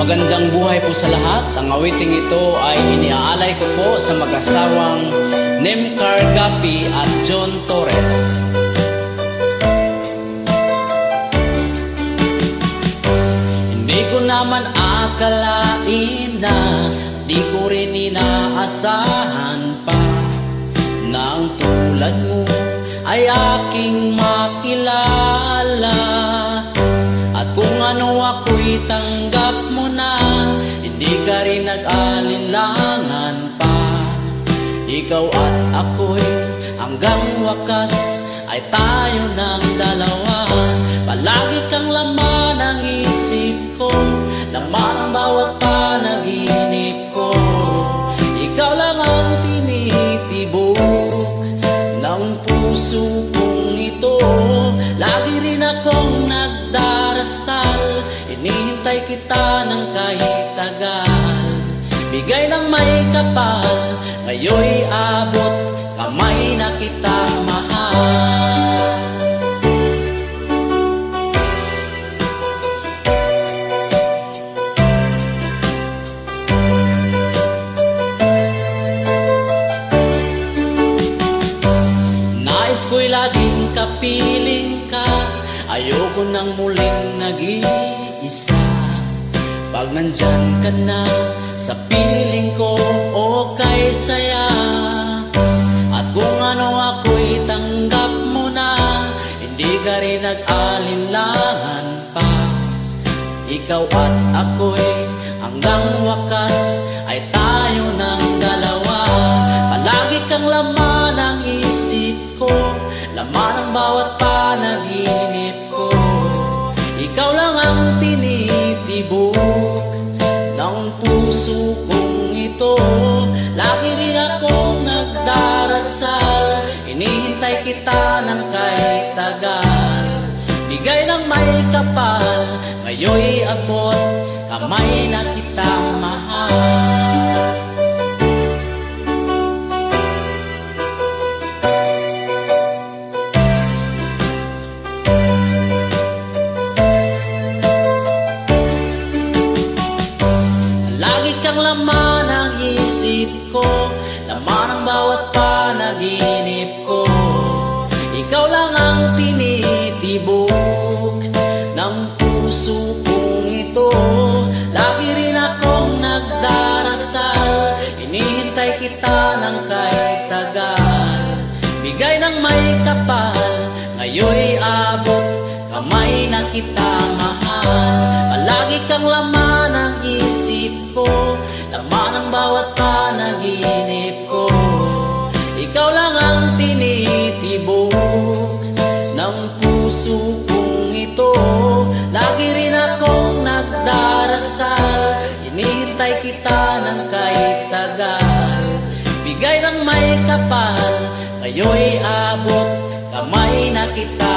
Magandang buhay po sa lahat. Ang awiting ito ay iniaalay ko po sa mag-asawang Nemcar Gapi at John Torres. Hindi ko naman akalain na di ko rin inaasahan pa na ang tulad mo ay aking makilala. At kung ano ako'y tanggap mo na, hindi ka rin nag-alinlangan pa. Ikaw at ako'y hanggang wakas ay tayo ng dalawa. Palagi kang laman ng isip ko, laman ang bawat panaginip ko. Ikaw lang ang tinitibok ng puso kong ito. Lagi rin akong nagdarasal, hinihintay kita ng kahit tagal. Bigay ng may kapal, ngayon'y abot, kamay na kita mahal. Nais ko'y laging kapiling ka, ayoko nang muling nag-iisa. Pag nandyan ka na sa piling ko, okay saya. At kung ano ako'y tanggap mo na, hindi ka rin nag-alinlangan pa. Ikaw at ako'y hanggang wakas ay tayo ng dalawa. Palagi kang laman ng isip ko, laman ang bawat panaginip ko. Ikaw lang ang tinitibok ng puso kong ito. Lagi rin akong nagdarasal, hinihintay kita ng kahit tagal. Bigay ng may kapal, ngayon'y abot, kamay na kita mahal. Lagi kang laman ng isip ko, laman ang bawat panaginip ko. Ikaw lang ang tinitibok ng puso kong ito. Lagi rin akong nagdarasal, hinihintay kita ng kahit tagal. Bigay ng may kapal, ngayon'y abot, kamay na kita mahal. Palagi kang laman ng isip ko, laman ang bawat panaginip ko. Ikaw lang ang tinitibok ng puso kong ito. Lagi rin akong nagdarasal, hinihintay kita ng kahit tagal. Bigay ng may kapal, ngayon'y abot, kamay na kita